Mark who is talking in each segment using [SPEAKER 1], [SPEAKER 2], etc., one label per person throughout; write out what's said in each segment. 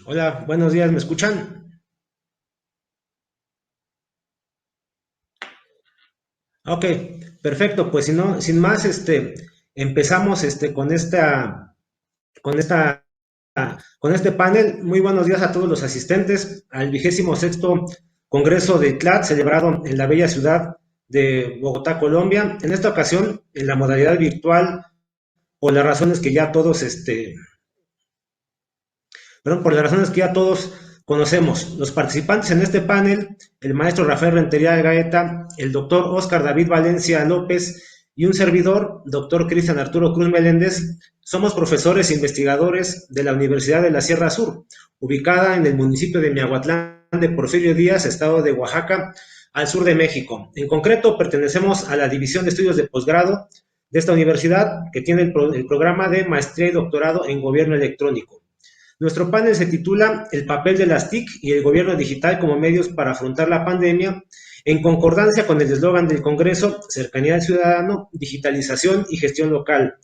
[SPEAKER 1] Hola, buenos días, ¿me escuchan? Ok, perfecto, pues si no, sin más, empezamos con esta, con este panel. Muy buenos días a todos los asistentes al 26º Congreso de ITLAT, celebrado en la bella ciudad de Bogotá, Colombia. En esta ocasión, en la modalidad virtual, por las razones que ya todos, por las razones que ya todos conocemos. Los participantes en este panel, el maestro Rafael Rentería Gaeta, el doctor Oscar David Valencia López y un servidor, doctor Cristian Arturo Cruz Meléndez, somos profesores e investigadores de la Universidad de la Sierra Sur, ubicada en el municipio de Miahuatlán de Porfirio Díaz, estado de Oaxaca, al sur de México. En concreto, pertenecemos a la División de Estudios de Posgrado de esta universidad, que tiene el programa de maestría y doctorado en gobierno electrónico. Nuestro panel se titula El papel de las TIC y el gobierno digital como medios para afrontar la pandemia, en concordancia con el eslogan del Congreso, cercanía al ciudadano, digitalización y gestión local.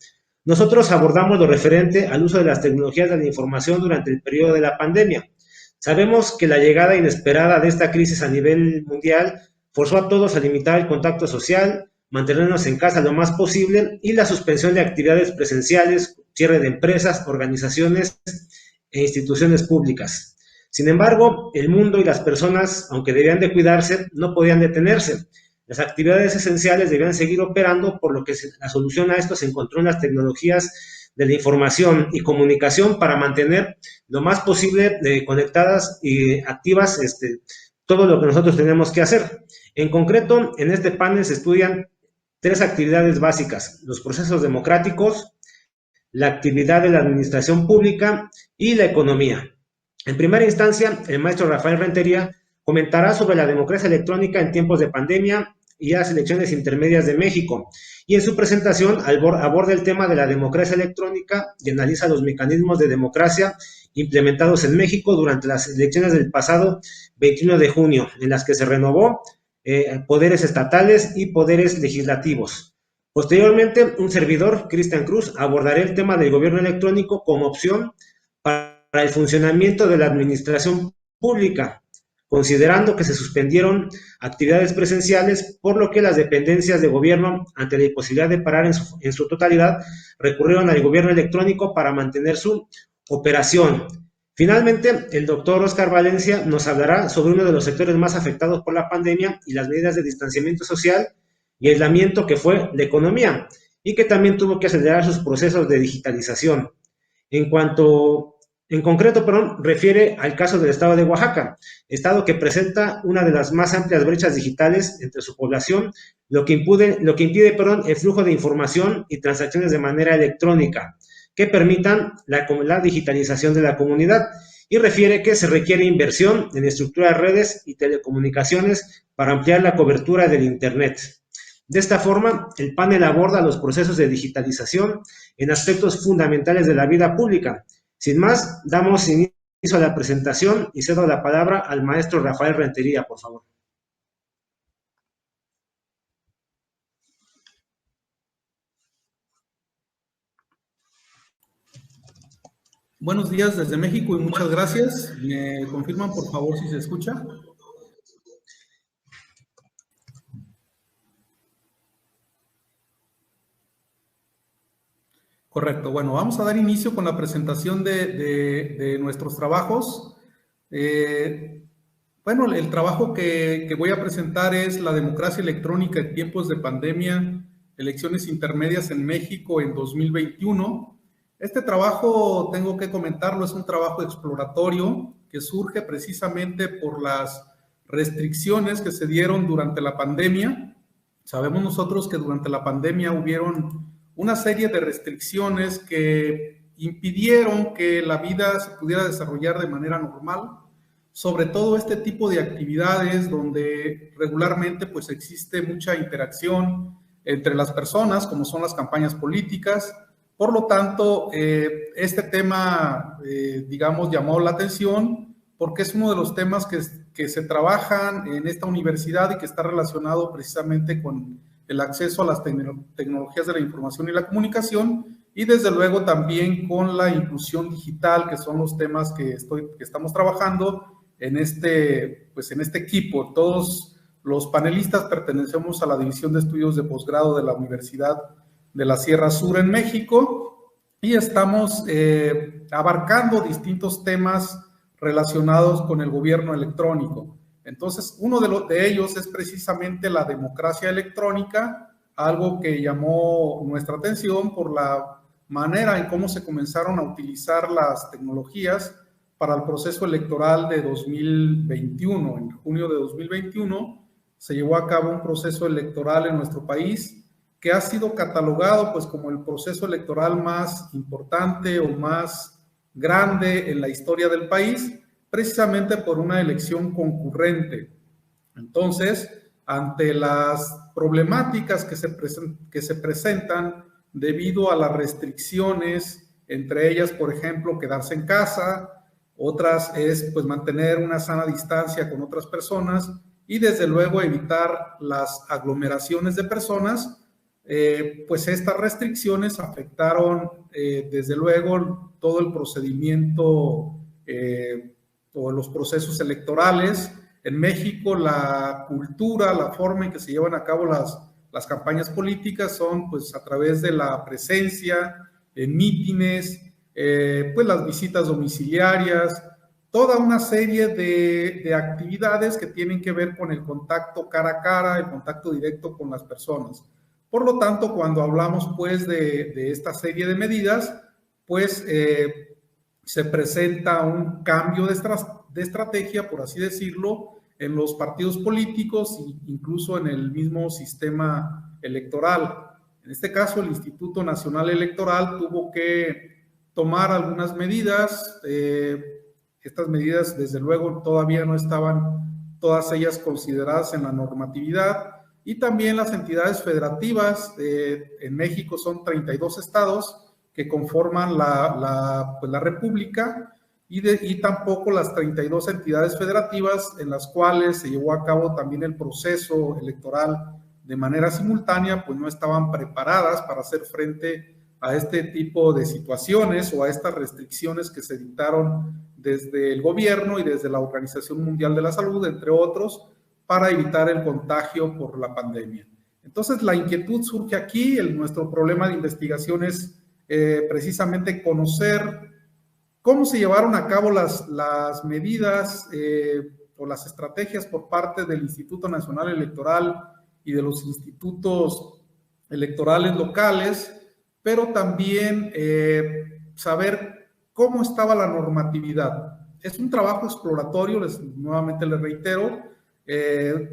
[SPEAKER 1] Nosotros abordamos lo referente al uso de las tecnologías de la información durante el periodo de la pandemia. Sabemos que la llegada inesperada de esta crisis a nivel mundial forzó a todos a limitar el contacto social, mantenernos en casa lo más posible y la suspensión de actividades presenciales, cierre de empresas, organizaciones e instituciones públicas. Sin embargo, el mundo y las personas, aunque debían de cuidarse, no podían detenerse. Las actividades esenciales debían seguir operando, por lo que la solución a esto se encontró en las tecnologías de la información y comunicación para mantener lo más posible conectadas y activas todo lo que nosotros tenemos que hacer. En concreto, en este panel se estudian tres actividades básicas: los procesos democráticos, la actividad de la administración pública y la economía. En primera instancia, el maestro Rafael Rentería comentará sobre la democracia electrónica en tiempos de pandemia y las elecciones intermedias de México. Y en su presentación aborda el tema de la democracia electrónica y analiza los mecanismos de democracia implementados en México durante las elecciones del pasado 21 de junio, en las que se renovó poderes estatales y poderes legislativos. Posteriormente, un servidor, Cristian Cruz, abordará el tema del gobierno electrónico como opción para el funcionamiento de la administración pública, considerando que se suspendieron actividades presenciales, por lo que las dependencias de gobierno, ante la imposibilidad de parar en su totalidad, recurrieron al gobierno electrónico para mantener su operación. Finalmente, el doctor Oscar Valencia nos hablará sobre uno de los sectores más afectados por la pandemia y las medidas de distanciamiento social y aislamiento, que fue la economía, y que también tuvo que acelerar sus procesos de digitalización. En cuanto, en concreto, perdón, refiere al caso del estado de Oaxaca, estado que presenta una de las más amplias brechas digitales entre su población, lo que impide, perdón, el flujo de información y transacciones de manera electrónica que permitan la digitalización de la comunidad, y refiere que se requiere inversión en estructura de redes y telecomunicaciones para ampliar la cobertura del Internet. De esta forma, el panel aborda los procesos de digitalización en aspectos fundamentales de la vida pública. Sin más, damos inicio a la presentación y cedo la palabra al maestro Rafael Rentería, por favor.
[SPEAKER 2] Buenos días desde México y muchas gracias. ¿Me confirman, por favor, si se escucha? Correcto. Bueno, vamos a dar inicio con la presentación de nuestros trabajos. Bueno, el trabajo que voy a presentar es la democracia electrónica en tiempos de pandemia, elecciones intermedias en México en 2021. Este trabajo, tengo que comentarlo, es un trabajo exploratorio que surge precisamente por las restricciones que se dieron durante la pandemia. Sabemos nosotros que durante la pandemia hubieron una serie de restricciones que impidieron que la vida se pudiera desarrollar de manera normal, sobre todo este tipo de actividades donde regularmente pues existe mucha interacción entre las personas, como son las campañas políticas. Por lo tanto, este tema, digamos, llamó la atención porque es uno de los temas que se trabajan en esta universidad y que está relacionado precisamente con el acceso a las tecnologías de la información y la comunicación, y desde luego también con la inclusión digital, que son los temas que estamos trabajando en este equipo. Todos los panelistas pertenecemos a la División de Estudios de Posgrado de la Universidad de la Sierra Sur en México y estamos abarcando distintos temas relacionados con el gobierno electrónico. Entonces, uno de ellos es precisamente la democracia electrónica, algo que llamó nuestra atención por la manera en cómo se comenzaron a utilizar las tecnologías para el proceso electoral de 2021. En junio de 2021 se llevó a cabo un proceso electoral en nuestro país que ha sido catalogado pues como el proceso electoral más importante o más grande en la historia del país, precisamente por una elección concurrente. Entonces, ante las problemáticas que se presentan debido a las restricciones, entre ellas, por ejemplo, quedarse en casa, otras es pues mantener una sana distancia con otras personas y desde luego evitar las aglomeraciones de personas, pues estas restricciones afectaron desde luego todo el procedimiento o los procesos electorales. En México la cultura, la forma en que se llevan a cabo las campañas políticas son pues a través de la presencia en mítines, pues las visitas domiciliarias, toda una serie de actividades que tienen que ver con el contacto cara a cara, el contacto directo con las personas. Por lo tanto, cuando hablamos pues de esta serie de medidas, pues se presenta un cambio de estrategia, por así decirlo, en los partidos políticos e incluso en el mismo sistema electoral. En este caso, el Instituto Nacional Electoral tuvo que tomar algunas medidas. Estas medidas, desde luego, todavía no estaban todas ellas consideradas en la normatividad. Y también las entidades federativas, en México son 32 estados que conforman la República, y tampoco las 32 entidades federativas en las cuales se llevó a cabo también el proceso electoral de manera simultánea, pues no estaban preparadas para hacer frente a este tipo de situaciones o a estas restricciones que se dictaron desde el gobierno y desde la Organización Mundial de la Salud, entre otros, para evitar el contagio por la pandemia. Entonces, la inquietud surge aquí. Nuestro problema de investigación es precisamente conocer cómo se llevaron a cabo las medidas o las estrategias por parte del Instituto Nacional Electoral y de los institutos electorales locales, pero también saber cómo estaba la normatividad. Es un trabajo exploratorio, nuevamente les reitero,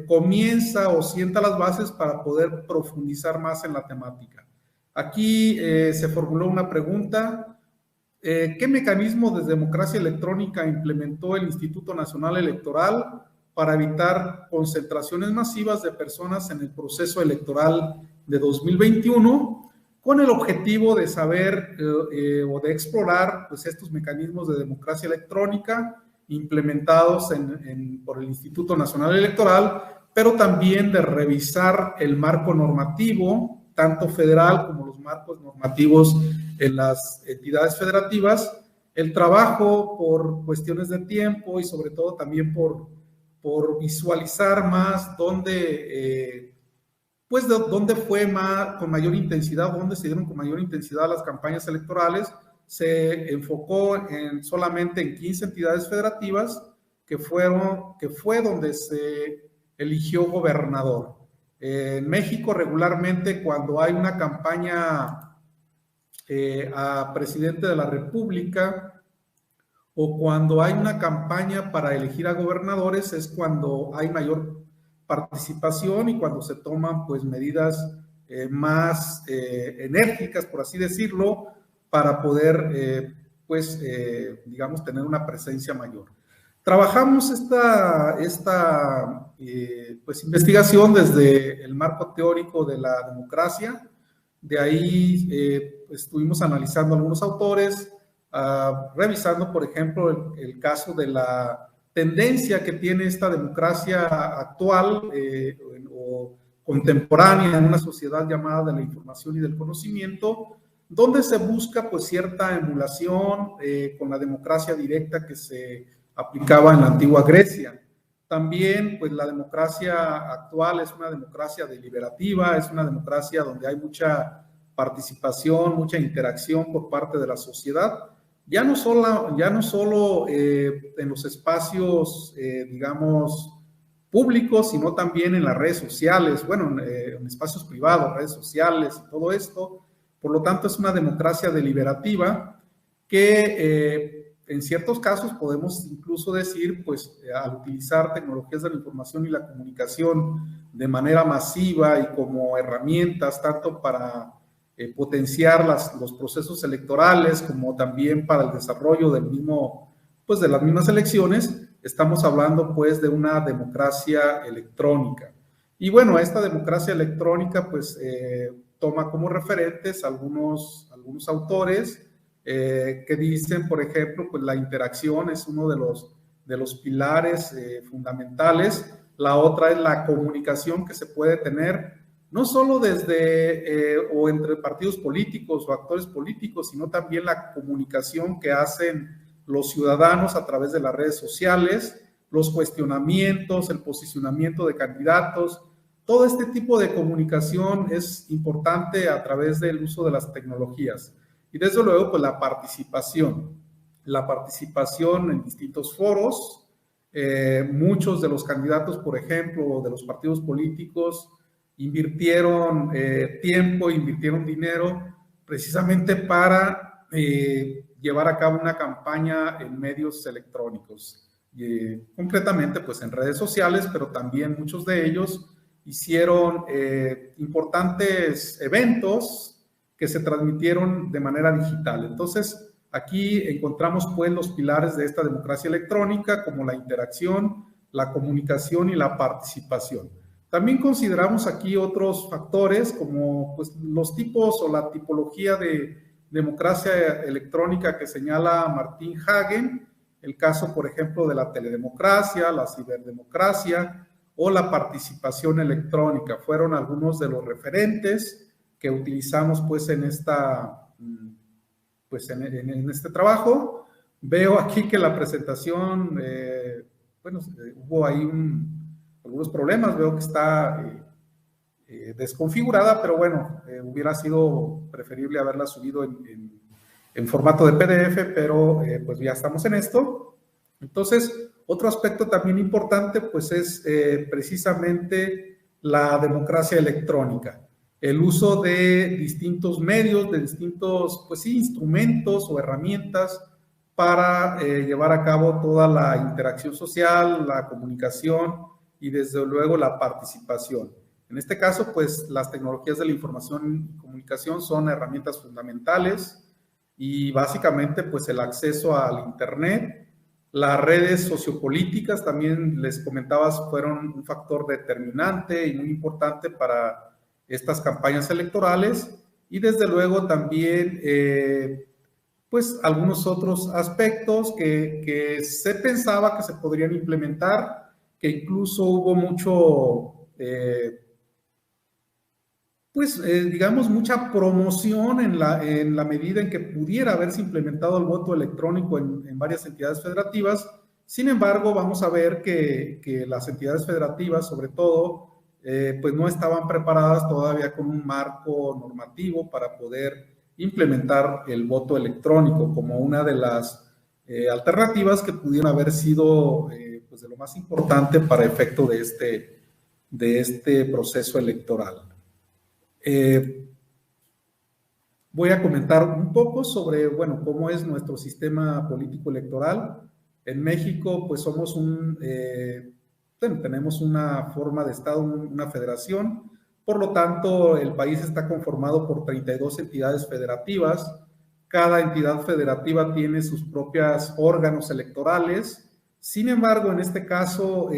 [SPEAKER 2] comienza o sienta las bases para poder profundizar más en la temática. Aquí se formuló una pregunta. ¿Qué mecanismo de democracia electrónica implementó el Instituto Nacional Electoral para evitar concentraciones masivas de personas en el proceso electoral de 2021, con el objetivo de saber o de explorar pues, estos mecanismos de democracia electrónica implementados por el Instituto Nacional Electoral, pero también de revisar el marco normativo, tanto federal como los marcos normativos en las entidades federativas, el trabajo por cuestiones de tiempo y sobre todo también por visualizar más dónde fue con mayor intensidad, dónde se dieron con mayor intensidad las campañas electorales. Se enfocó solamente en 15 entidades federativas que fue donde se eligió gobernador. En México regularmente cuando hay una campaña a presidente de la República o cuando hay una campaña para elegir a gobernadores es cuando hay mayor participación y cuando se toman pues medidas más enérgicas, por así decirlo, para poder digamos tener una presencia mayor. Trabajamos esta investigación desde el marco teórico de la democracia. De ahí estuvimos analizando algunos autores, revisando, por ejemplo, el caso de la tendencia que tiene esta democracia actual o contemporánea en una sociedad llamada de la información y del conocimiento, donde se busca pues cierta emulación con la democracia directa que se aplicaba en la antigua Grecia. También pues la democracia actual es una democracia deliberativa, es una democracia donde hay mucha participación, mucha interacción por parte de la sociedad, ya no solo en los espacios, digamos, públicos, sino también en las redes sociales, bueno, en espacios privados, redes sociales y todo esto. Por lo tanto, es una democracia deliberativa que en ciertos casos podemos incluso decir, pues, al utilizar tecnologías de la información y la comunicación de manera masiva y como herramientas, tanto para potenciar los procesos electorales como también para el desarrollo del mismo, pues, de las mismas elecciones, estamos hablando pues de una democracia electrónica. Y bueno, esta democracia electrónica pues toma como referentes algunos autores que dicen, por ejemplo, pues la interacción es uno de los pilares fundamentales. La otra es la comunicación que se puede tener no solo desde o entre partidos políticos o actores políticos, sino también la comunicación que hacen los ciudadanos a través de las redes sociales, los cuestionamientos, el posicionamiento de candidatos. Todo este tipo de comunicación es importante a través del uso de las tecnologías. Y desde luego, pues la participación en distintos foros. Muchos de los candidatos, por ejemplo, de los partidos políticos, invirtieron tiempo, invirtieron dinero precisamente para llevar a cabo una campaña en medios electrónicos, concretamente pues en redes sociales, pero también muchos de ellos hicieron importantes eventos que se transmitieron de manera digital. Entonces, aquí encontramos pues los pilares de esta democracia electrónica, como la interacción, la comunicación y la participación. También consideramos aquí otros factores como pues, los tipos o la tipología de democracia electrónica que señala Martin Hagen, el caso, por ejemplo, de la teledemocracia, la ciberdemocracia o la participación electrónica. Fueron algunos de los referentes que utilizamos pues, en este trabajo. Veo aquí que la presentación, hubo ahí algunos problemas, veo que está desconfigurada, pero bueno, hubiera sido preferible haberla subido en formato de PDF, pero pues ya estamos en esto. Entonces, otro aspecto también importante pues es precisamente la democracia electrónica, el uso de distintos medios, de distintos pues sí, instrumentos o herramientas para llevar a cabo toda la interacción social, la comunicación y desde luego la participación. En este caso, pues las tecnologías de la información y comunicación son herramientas fundamentales y básicamente pues el acceso al internet, las redes sociopolíticas también les comentabas fueron un factor determinante y muy importante para estas campañas electorales y desde luego también pues algunos otros aspectos que se pensaba que se podrían implementar, que incluso hubo mucho, digamos, mucha promoción en la medida en que pudiera haberse implementado el voto electrónico en varias entidades federativas. Sin embargo, vamos a ver que las entidades federativas, sobre todo, pues no estaban preparadas todavía con un marco normativo para poder implementar el voto electrónico como una de las alternativas que pudieran haber sido pues de lo más importante para efecto de este proceso electoral. Voy a comentar un poco sobre, bueno, cómo es nuestro sistema político electoral. En México, pues somos tenemos una forma de Estado, una federación. Por lo tanto, el país está conformado por 32 entidades federativas. Cada entidad federativa tiene sus propios órganos electorales. Sin embargo, en este caso,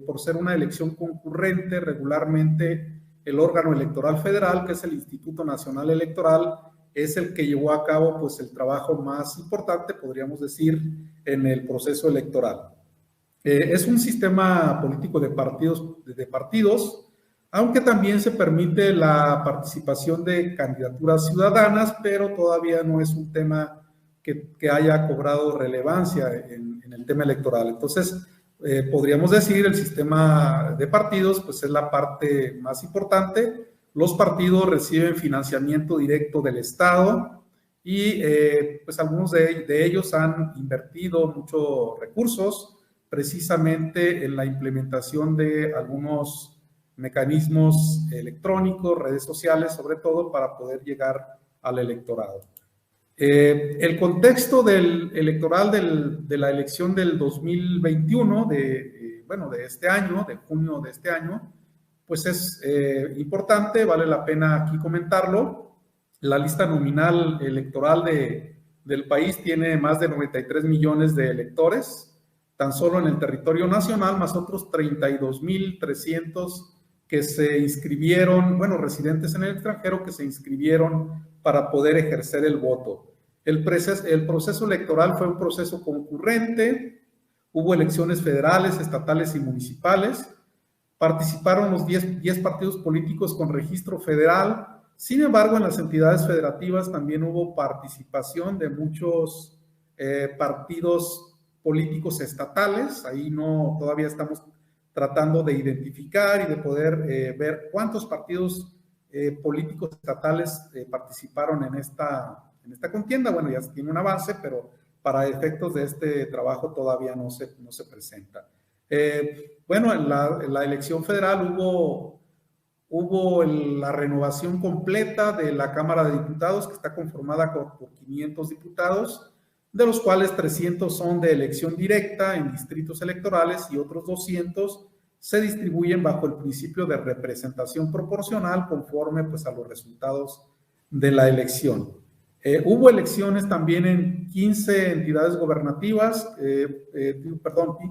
[SPEAKER 2] por ser una elección concurrente, regularmente el órgano electoral federal, que es el Instituto Nacional Electoral, es el que llevó a cabo pues, el trabajo más importante, podríamos decir, en el proceso electoral. Es un sistema político de partidos. aunque también se permite la participación de candidaturas ciudadanas, pero todavía no es un tema que haya cobrado relevancia en el tema electoral. Entonces, podríamos decir el sistema de partidos pues es la parte más importante. Los partidos reciben financiamiento directo del Estado y pues algunos de ellos han invertido muchos recursos precisamente en la implementación de algunos mecanismos electrónicos, redes sociales, sobre todo para poder llegar al electorado. El contexto electoral de la elección del 2021, de este año, de junio de este año, pues es importante, vale la pena aquí comentarlo. La lista nominal electoral del país tiene más de 93 millones de electores, tan solo en el territorio nacional, más otros 32,300 que se inscribieron, bueno, residentes en el extranjero que se inscribieron para poder ejercer el voto. El proceso electoral fue un proceso concurrente, hubo elecciones federales, estatales y municipales, participaron los 10 partidos políticos con registro federal. Sin embargo, en las entidades federativas también hubo participación de muchos partidos políticos estatales. Ahí todavía estamos tratando de identificar y de poder ver cuántos partidos políticos estatales participaron en esta contienda. Bueno, ya se tiene un avance, pero para efectos de este trabajo todavía no se presenta. Bueno, en la elección federal hubo la renovación completa de la Cámara de Diputados, que está conformada por 500 diputados, de los cuales 300 son de elección directa en distritos electorales y otros 200 se distribuyen bajo el principio de representación proporcional conforme pues, a los resultados de la elección. Hubo elecciones también en 15 entidades gobernativas,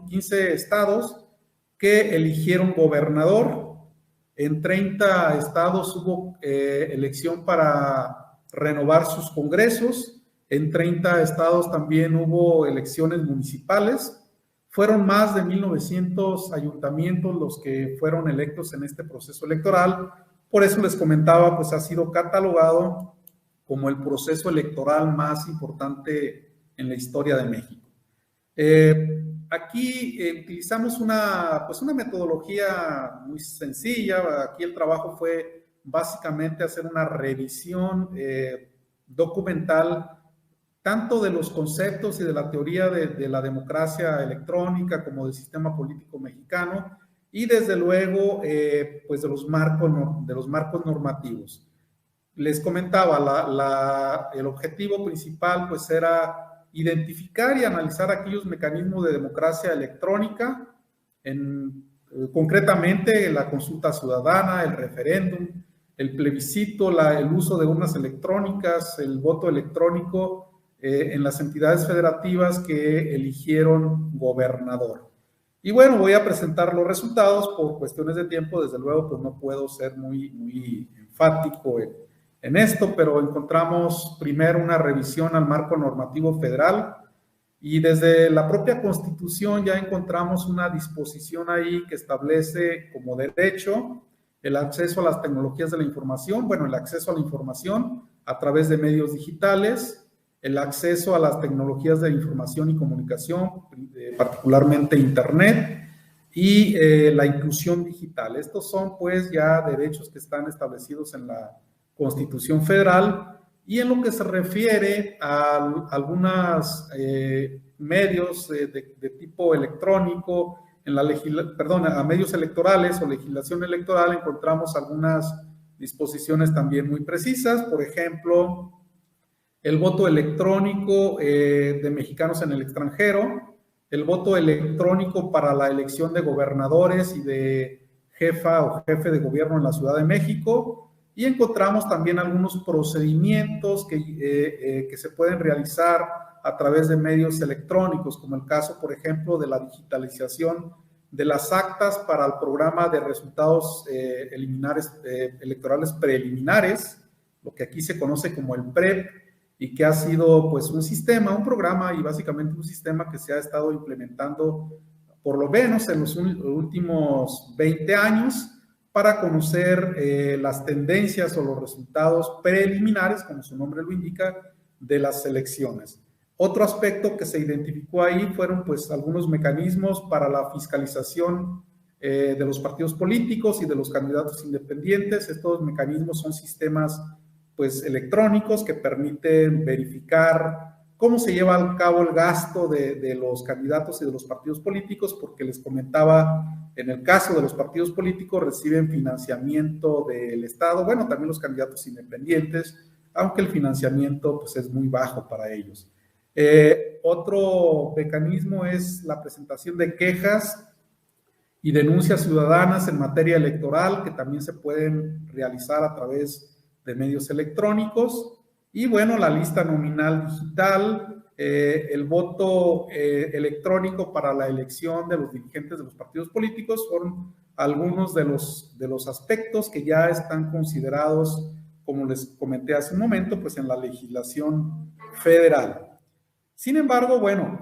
[SPEAKER 2] 15 estados que eligieron gobernador. En 30 estados hubo elección para renovar sus congresos. En 30 estados también hubo elecciones municipales. Fueron más de 1,900 ayuntamientos los que fueron electos en este proceso electoral. Por eso les comentaba, pues ha sido catalogado como el proceso electoral más importante en la historia de México. Aquí utilizamos una metodología muy sencilla. Aquí el trabajo fue básicamente hacer una revisión documental tanto de los conceptos y de la teoría de la democracia electrónica como del sistema político mexicano y desde luego pues de los marcos normativos. Les comentaba, el objetivo principal pues era identificar y analizar aquellos mecanismos de democracia electrónica, concretamente la consulta ciudadana, el referéndum, el plebiscito, el uso de urnas electrónicas, el voto electrónico en las entidades federativas que eligieron gobernador. Y bueno, voy a presentar los resultados por cuestiones de tiempo. Desde luego, pues no puedo ser muy enfático en esto, pero encontramos primero una revisión al marco normativo federal y desde la propia Constitución ya encontramos una disposición ahí que establece como derecho el acceso a las tecnologías de la información, bueno, el acceso a la información a través de medios digitales, el acceso a las tecnologías de información y comunicación, particularmente Internet, y la inclusión digital. Estos son pues ya derechos que están establecidos en la Constitución Federal y en lo que se refiere a algunos medios de tipo electrónico, a medios electorales o legislación electoral, encontramos algunas disposiciones también muy precisas. Por ejemplo, el voto electrónico de mexicanos en el extranjero, el voto electrónico para la elección de gobernadores y de jefa o jefe de gobierno en la Ciudad de México, y encontramos también algunos procedimientos que se pueden realizar a través de medios electrónicos, como el caso, por ejemplo, de la digitalización de las actas para el programa de resultados electorales preliminares, lo que aquí se conoce como el PREP, y que ha sido pues un programa y básicamente un sistema que se ha estado implementando por lo menos en los últimos 20 años para conocer las tendencias o los resultados preliminares, como su nombre lo indica, de las elecciones. Otro aspecto que se identificó ahí fueron pues algunos mecanismos para la fiscalización de los partidos políticos y de los candidatos independientes. Estos mecanismos son sistemas pues electrónicos que permiten verificar cómo se lleva a cabo el gasto de los candidatos y de los partidos políticos, porque les comentaba, en el caso de los partidos políticos reciben financiamiento del Estado, bueno, también los candidatos independientes, aunque el financiamiento pues es muy bajo para ellos. Otro mecanismo es la presentación de quejas y denuncias ciudadanas en materia electoral, que también se pueden realizar a través de medios electrónicos. Y bueno, la lista nominal digital, el voto electrónico para la elección de los dirigentes de los partidos políticos, fueron algunos de los aspectos que ya están considerados, como les comenté hace un momento, pues en la legislación federal. Sin embargo, bueno,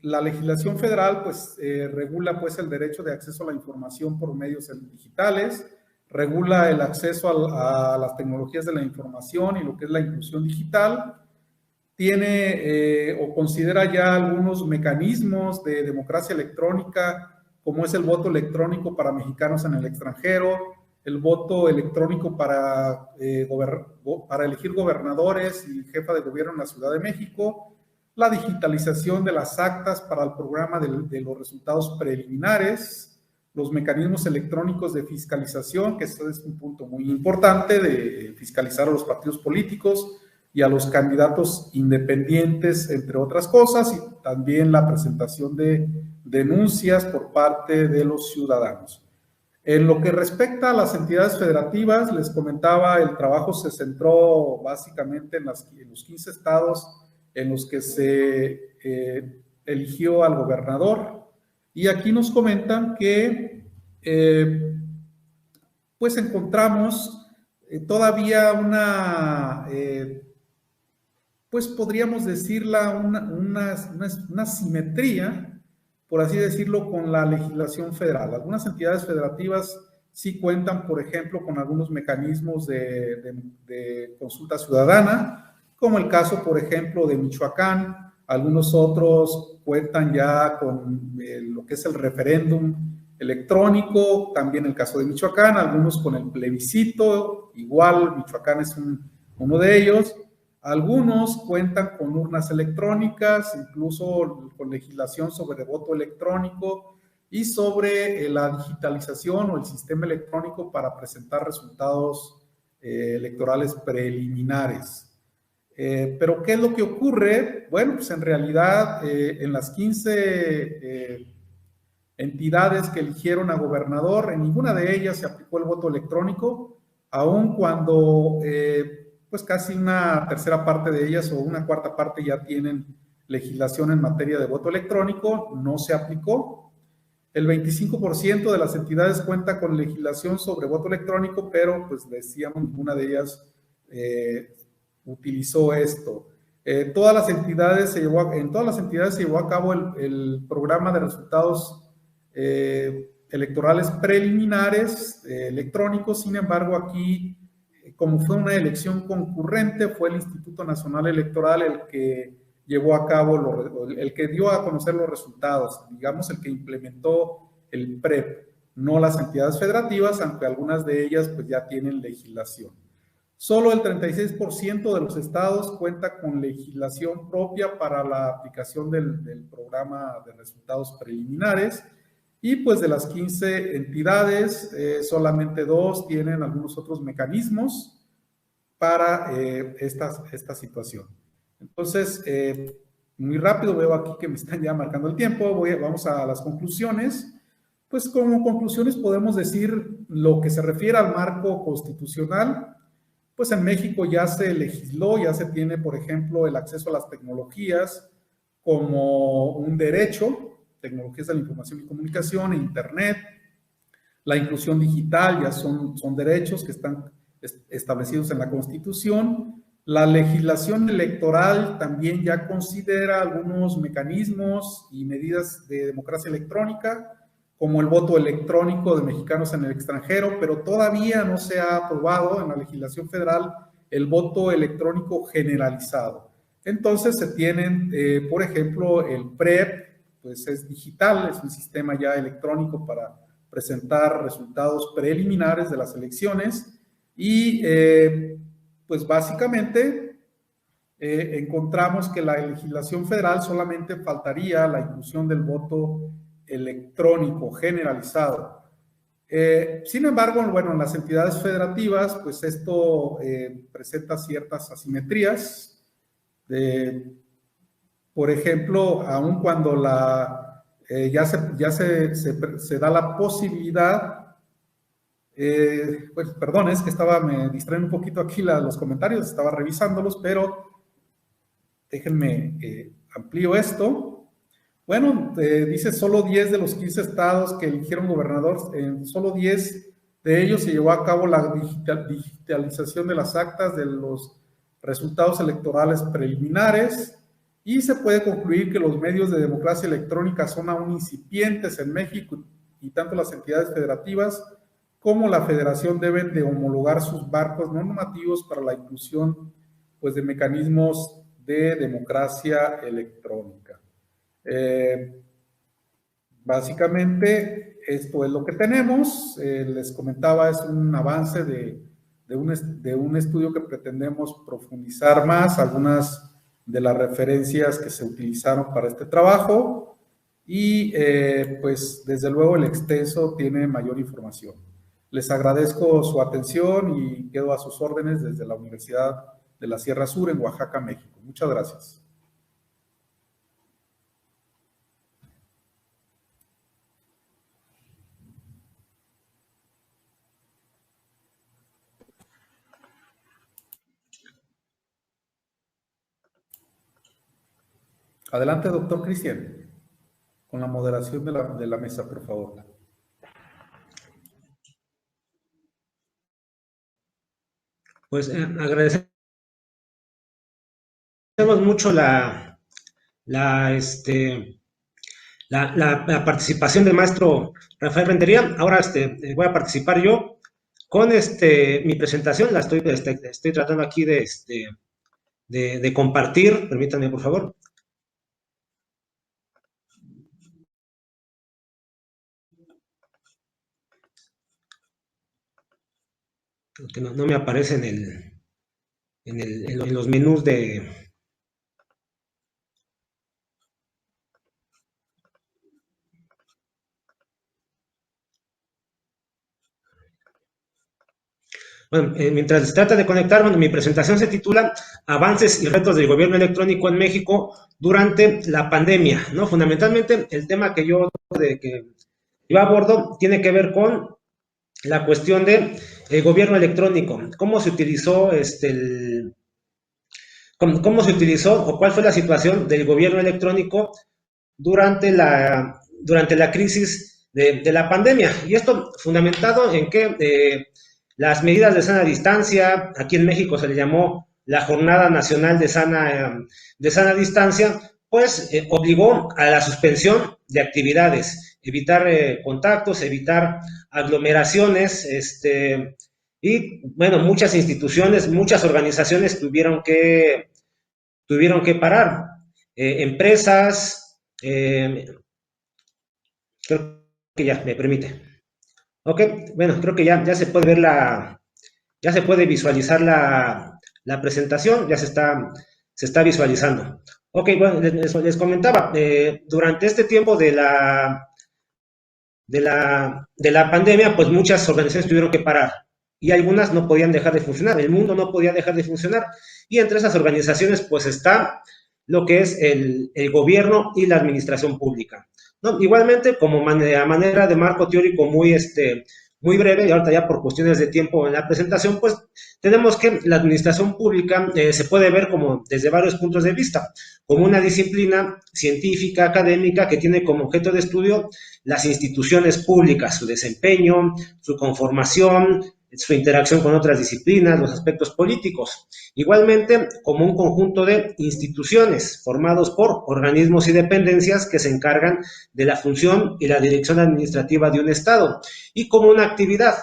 [SPEAKER 2] la legislación federal pues regula pues el derecho de acceso a la información por medios digitales, regula el acceso a las tecnologías de la información y lo que es la inclusión digital, tiene o considera ya algunos mecanismos de democracia electrónica, como es el voto electrónico para mexicanos en el extranjero, el voto electrónico para elegir gobernadores y jefa de gobierno en la Ciudad de México, la digitalización de las actas para el programa de los resultados preliminares, los mecanismos electrónicos de fiscalización, que eso es un punto muy importante, de fiscalizar a los partidos políticos y a los candidatos independientes, entre otras cosas, y también la presentación de denuncias por parte de los ciudadanos. En lo que respecta a las entidades federativas, les comentaba, el trabajo se centró básicamente en los 15 estados en los que se eligió al gobernador. Y aquí nos comentan que pues encontramos todavía una, pues podríamos decirla, una simetría, por así decirlo, con la legislación federal. Algunas entidades federativas sí cuentan, por ejemplo, con algunos mecanismos de consulta ciudadana, como el caso, por ejemplo, de Michoacán. Algunos otros cuentan ya con lo que es el referéndum electrónico, también el caso de Michoacán, algunos con el plebiscito, igual Michoacán es uno de ellos. Algunos cuentan con urnas electrónicas, incluso con legislación sobre voto electrónico y sobre la digitalización o el sistema electrónico para presentar resultados electorales preliminares. Pero ¿qué es lo que ocurre? Bueno, pues en realidad en las 15 entidades que eligieron a gobernador, en ninguna de ellas se aplicó el voto electrónico, aun cuando pues casi una tercera parte de ellas o una cuarta parte ya tienen legislación en materia de voto electrónico, no se aplicó. El 25% de las entidades cuenta con legislación sobre voto electrónico, pero pues decíamos, ninguna de ellas utilizó esto. En todas las entidades se llevó a cabo el programa de resultados electorales preliminares electrónicos. Sin embargo, aquí, como fue una elección concurrente, fue el Instituto Nacional Electoral el que llevó a cabo, el que dio a conocer los resultados, digamos, el que implementó el PREP, no las entidades federativas, aunque algunas de ellas pues ya tienen legislación. Solo el 36% de los estados cuenta con legislación propia para la aplicación del programa de resultados preliminares, y pues de las 15 entidades, solamente 2 tienen algunos otros mecanismos para esta situación. Entonces, muy rápido, veo aquí que me están ya marcando el tiempo, vamos a las conclusiones. Pues como conclusiones podemos decir lo que se refiere al marco constitucional. Pues en México ya se legisló, ya se tiene, por ejemplo, el acceso a las tecnologías como un derecho, tecnologías de la información y comunicación, internet, la inclusión digital ya son derechos que están establecidos en la Constitución. La legislación electoral también ya considera algunos mecanismos y medidas de democracia electrónica, como el voto electrónico de mexicanos en el extranjero, pero todavía no se ha aprobado en la legislación federal el voto electrónico generalizado. Entonces se tienen, por ejemplo, el PREP, pues es digital, es un sistema ya electrónico para presentar resultados preliminares de las elecciones y pues básicamente encontramos que la legislación federal solamente faltaría la inclusión del voto electrónico generalizado. Sin embargo, bueno, en las entidades federativas, pues esto presenta ciertas asimetrías. Por ejemplo, aun cuando ya se da la posibilidad, pues perdón, es que me distraen un poquito aquí los comentarios, estaba revisándolos, pero déjenme amplío esto. Bueno, dice solo 10 de los 15 estados que eligieron gobernador, en solo 10 de ellos se llevó a cabo la digitalización de las actas de los resultados electorales preliminares y se puede concluir que los medios de democracia electrónica son aún incipientes en México y tanto las entidades federativas como la federación deben de homologar sus marcos normativos para la inclusión pues, de mecanismos de democracia electrónica. Básicamente esto es lo que tenemos. Les comentaba, es un avance de un estudio que pretendemos profundizar más, algunas de las referencias que se utilizaron para este trabajo y pues desde luego el extenso tiene mayor información. Les agradezco su atención y quedo a sus órdenes desde la Universidad de la Sierra Sur en Oaxaca, México. Muchas gracias. Adelante, doctor Cristian, con la moderación de la mesa, por favor.
[SPEAKER 1] Pues agradecemos mucho la participación del maestro Rafael Rentería. Ahora voy a participar yo con mi presentación. La estoy tratando aquí de compartir. Permítanme, por favor. Que no me aparece en los menús de... Bueno, mientras se trata de conectar, bueno, mi presentación se titula Avances y retos del gobierno electrónico en México durante la pandemia, ¿no? Fundamentalmente, el tema que yo abordo tiene que ver con la cuestión de el gobierno electrónico, cómo se utilizó cómo se utilizó o cuál fue la situación del gobierno electrónico durante la crisis de la pandemia. Y esto fundamentado en que las medidas de sana distancia, aquí en México se le llamó la Jornada Nacional de Sana Distancia, pues obligó a la suspensión de actividades, evitar contactos, evitar aglomeraciones, y bueno, muchas instituciones, muchas organizaciones tuvieron que parar. Empresas, creo que ya me permite. Ok, bueno, creo que ya se puede ver ya se puede visualizar la presentación, ya se está visualizando. Ok, bueno, les comentaba, durante este tiempo de la pandemia, pues muchas organizaciones tuvieron que parar y algunas no podían dejar de funcionar, el mundo no podía dejar de funcionar, y entre esas organizaciones pues está lo que es el gobierno y la administración pública, ¿no? Igualmente, como a manera de marco teórico muy breve, y ahorita ya por cuestiones de tiempo en la presentación, pues tenemos que la administración pública se puede ver como desde varios puntos de vista, como una disciplina científica, académica, que tiene como objeto de estudio las instituciones públicas, su desempeño, su conformación, su interacción con otras disciplinas, los aspectos políticos. Igualmente, como un conjunto de instituciones formados por organismos y dependencias que se encargan de la función y la dirección administrativa de un Estado, y como una actividad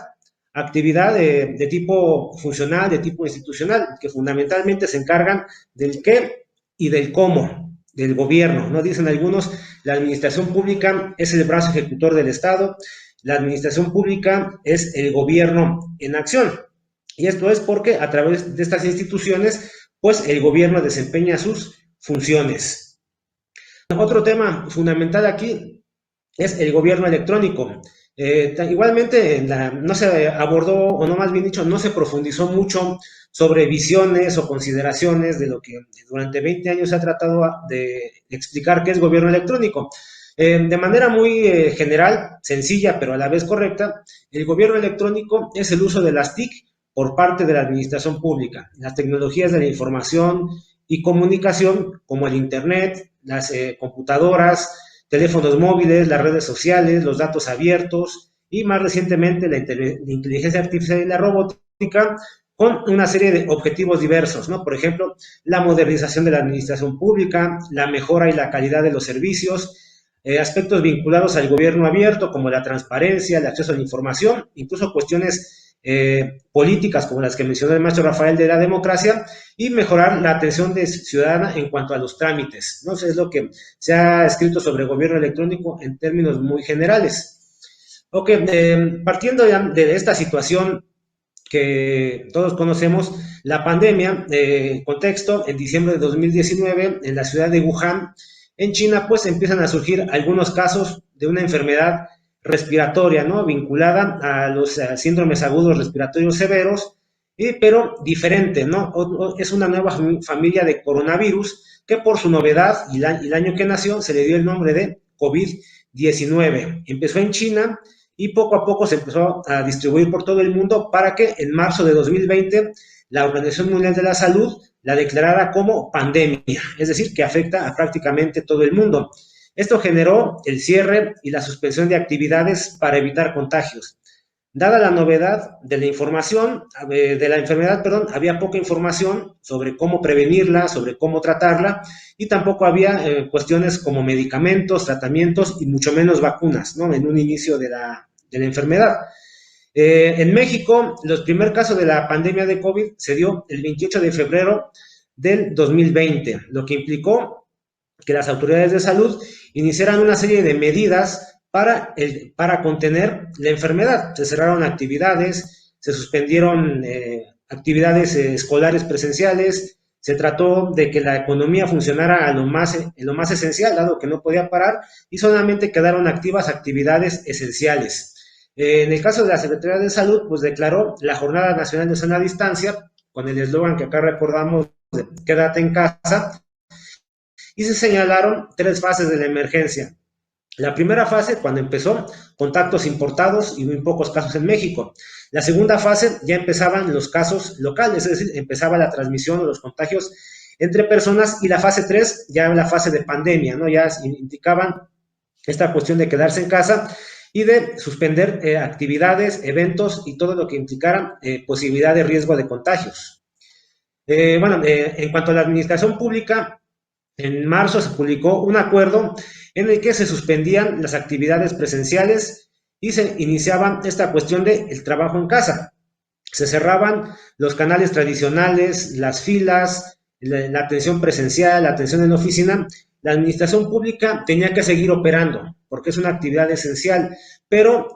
[SPEAKER 1] de tipo funcional, de tipo institucional, que fundamentalmente se encargan del qué y del cómo del gobierno, ¿no? Dicen algunos, la administración pública es el brazo ejecutor del Estado, la administración pública es el gobierno en acción. Y esto es porque a través de estas instituciones, pues el gobierno desempeña sus funciones. Otro tema fundamental aquí es el gobierno electrónico. Igualmente, no se abordó, o no más bien dicho, no se profundizó mucho sobre visiones o consideraciones de lo que durante 20 años se ha tratado de explicar qué es gobierno electrónico. De manera muy general, sencilla, pero a la vez correcta, el gobierno electrónico es el uso de las TIC por parte de la administración pública, las tecnologías de la información y comunicación, como el Internet, las computadoras, teléfonos móviles, las redes sociales, los datos abiertos y más recientemente la inteligencia artificial y la robótica, con una serie de objetivos diversos, ¿no? Por ejemplo, la modernización de la administración pública, la mejora y la calidad de los servicios, aspectos vinculados al gobierno abierto como la transparencia, el acceso a la información, incluso cuestiones políticas como las que mencionó el maestro Rafael de la democracia, y mejorar la atención ciudadana en cuanto a los trámites, ¿no? Eso es lo que se ha escrito sobre gobierno electrónico en términos muy generales. Ok, partiendo ya de esta situación que todos conocemos, la pandemia, contexto, en diciembre de 2019, en la ciudad de Wuhan, en China, pues empiezan a surgir algunos casos de una enfermedad respiratoria, ¿no? Vinculada a los síndromes agudos respiratorios severos, pero diferente, ¿no? Es una nueva familia de coronavirus que por su novedad y el año que nació se le dio el nombre de COVID-19. Empezó en China y poco a poco se empezó a distribuir por todo el mundo para que en marzo de 2020 la Organización Mundial de la Salud la declarara como pandemia, es decir, que afecta a prácticamente todo el mundo. Esto generó el cierre y la suspensión de actividades para evitar contagios. Dada la novedad de la información, de la enfermedad, perdón, había poca información sobre cómo prevenirla, sobre cómo tratarla, y tampoco había cuestiones como medicamentos, tratamientos y mucho menos vacunas, ¿no? En un inicio de la enfermedad. En México, los primer casos de la pandemia de COVID se dio el 28 de febrero del 2020, lo que implicó que las autoridades de salud iniciaran una serie de medidas para contener la enfermedad. Se cerraron actividades, se suspendieron actividades escolares presenciales, se trató de que la economía funcionara en lo más esencial, dado que no podía parar, y solamente quedaron activas actividades esenciales. En el caso de la Secretaría de Salud, pues declaró la Jornada Nacional de Sana Distancia, con el eslogan que acá recordamos de quédate en casa, y se señalaron 3 fases de la emergencia. La primera fase, cuando empezó, contactos importados y muy pocos casos en México. La segunda fase, ya empezaban los casos locales, es decir, empezaba la transmisión o los contagios entre personas, y la fase 3, ya la fase de pandemia, ¿no? Ya indicaban esta cuestión de quedarse en casa y de suspender actividades, eventos y todo lo que implicara posibilidad de riesgo de contagios. En cuanto a la administración pública, en marzo se publicó un acuerdo en el que se suspendían las actividades presenciales y se iniciaba esta cuestión del trabajo en casa. Se cerraban los canales tradicionales, las filas, la atención presencial, la atención en la oficina. La administración pública tenía que seguir operando porque es una actividad esencial, pero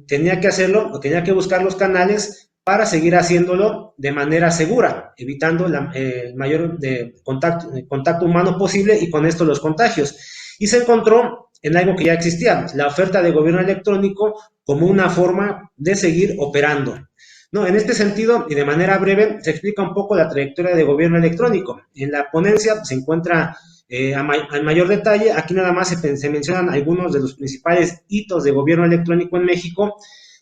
[SPEAKER 1] tenía que hacerlo, o tenía que buscar los canales para seguir haciéndolo de manera segura, evitando el mayor contacto humano posible y con esto los contagios. Y se encontró en algo que ya existía, la oferta de gobierno electrónico como una forma de seguir operando. No, en este sentido, y de manera breve, se explica un poco la trayectoria de gobierno electrónico. En la ponencia se encuentra al mayor detalle. Aquí nada más se mencionan algunos de los principales hitos de gobierno electrónico en México,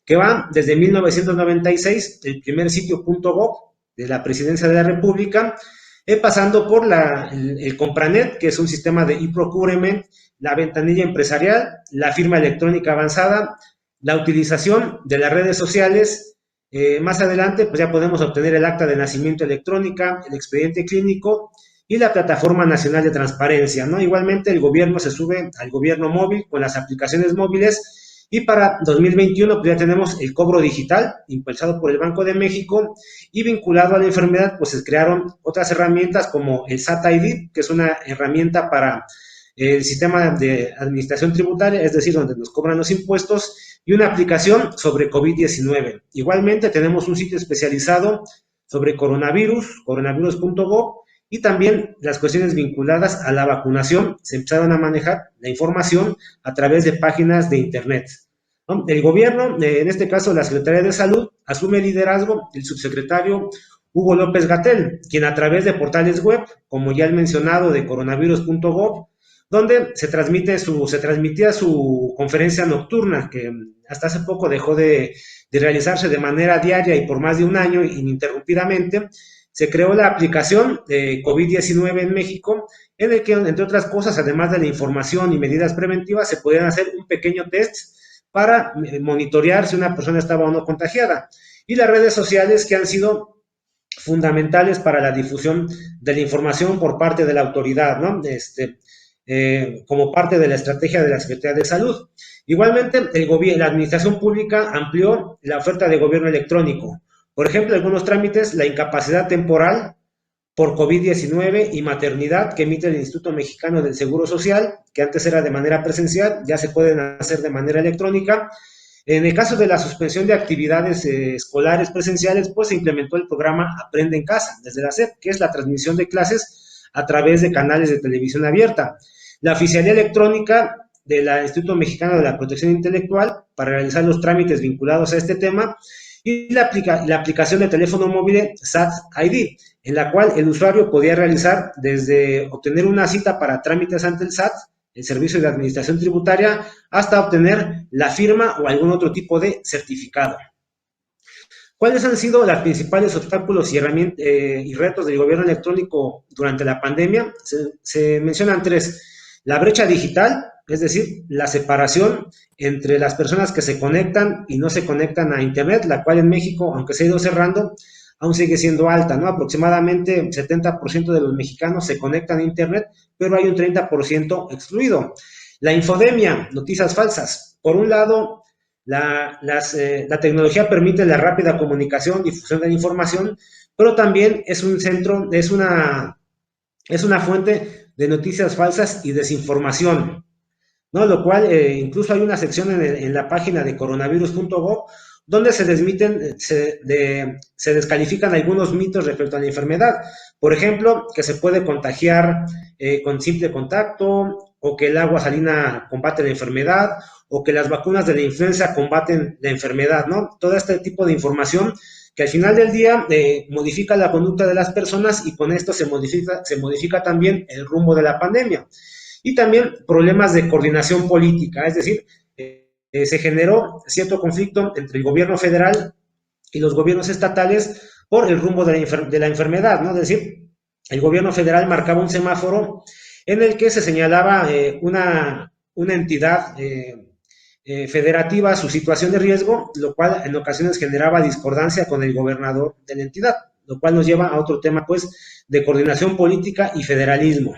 [SPEAKER 1] que van desde 1996, el primer sitio .gov de la Presidencia de la República, pasando por el Compranet, que es un sistema de e-procurement, la ventanilla empresarial, la firma electrónica avanzada, la utilización de las redes sociales, Más adelante, pues ya podemos obtener el acta de nacimiento electrónica, el expediente clínico y la plataforma nacional de transparencia, ¿no? Igualmente, el gobierno se sube al gobierno móvil con las aplicaciones móviles y para 2021 pues ya tenemos el cobro digital impulsado por el Banco de México y vinculado a la enfermedad, pues se crearon otras herramientas como el SAT ID, que es una herramienta para el sistema de administración tributaria, es decir, donde nos cobran los impuestos, y una aplicación sobre COVID-19. Igualmente tenemos un sitio especializado sobre coronavirus, coronavirus.gov, y también las cuestiones vinculadas a la vacunación. Se empezaron a manejar la información a través de páginas de internet. El gobierno, en este caso la Secretaría de Salud, asume el liderazgo del subsecretario Hugo López-Gatell, quien a través de portales web, como ya el mencionado de coronavirus.gov, donde se transmitía su conferencia nocturna, que hasta hace poco dejó de realizarse de manera diaria y por más de un año ininterrumpidamente. Se creó la aplicación de COVID-19 en México, en el que, entre otras cosas, además de la información y medidas preventivas, se podían hacer un pequeño test para monitorear si una persona estaba o no contagiada. Y las redes sociales, que han sido fundamentales para la difusión de la información por parte de la autoridad, ¿no? Como parte de la estrategia de la Secretaría de Salud. Igualmente, la administración pública amplió la oferta de gobierno electrónico. Por ejemplo, algunos trámites, la incapacidad temporal por COVID-19 y maternidad que emite el Instituto Mexicano del Seguro Social, que antes era de manera presencial, ya se pueden hacer de manera electrónica. En el caso de la suspensión de actividades escolares presenciales, pues se implementó el programa Aprende en Casa, desde la SEP, que es la transmisión de clases a través de canales de televisión abierta. La oficialía electrónica del Instituto Mexicano de la Protección Intelectual para realizar los trámites vinculados a este tema y la aplicación de teléfono móvil SAT ID, en la cual el usuario podía realizar desde obtener una cita para trámites ante el SAT, el Servicio de Administración Tributaria, hasta obtener la firma o algún otro tipo de certificado. ¿Cuáles han sido los principales obstáculos y retos del gobierno electrónico durante la pandemia? Se mencionan tres. La brecha digital, es decir, la separación entre las personas que se conectan y no se conectan a Internet, la cual en México, aunque se ha ido cerrando, aún sigue siendo alta, ¿no? Aproximadamente 70% de los mexicanos se conectan a Internet, pero hay un 30% excluido. La infodemia, noticias falsas. Por un lado, la tecnología permite la rápida comunicación, difusión de la información, pero también es una fuente de noticias falsas y desinformación, ¿no? Lo cual incluso hay una sección en la página de coronavirus.gov donde se descalifican algunos mitos respecto a la enfermedad. Por ejemplo, que se puede contagiar con simple contacto, o que el agua salina combate la enfermedad, o que las vacunas de la influenza combaten la enfermedad, ¿no? Todo este tipo de información que al final del día modifica la conducta de las personas y con esto se modifica también el rumbo de la pandemia. Y también problemas de coordinación política, es decir, se generó cierto conflicto entre el gobierno federal y los gobiernos estatales por el rumbo de la enfermedad, ¿no? Es decir, el gobierno federal marcaba un semáforo en el que se señalaba una entidad federativa su situación de riesgo, lo cual en ocasiones generaba discordancia con el gobernador de la entidad, lo cual nos lleva a otro tema, pues, de coordinación política y federalismo.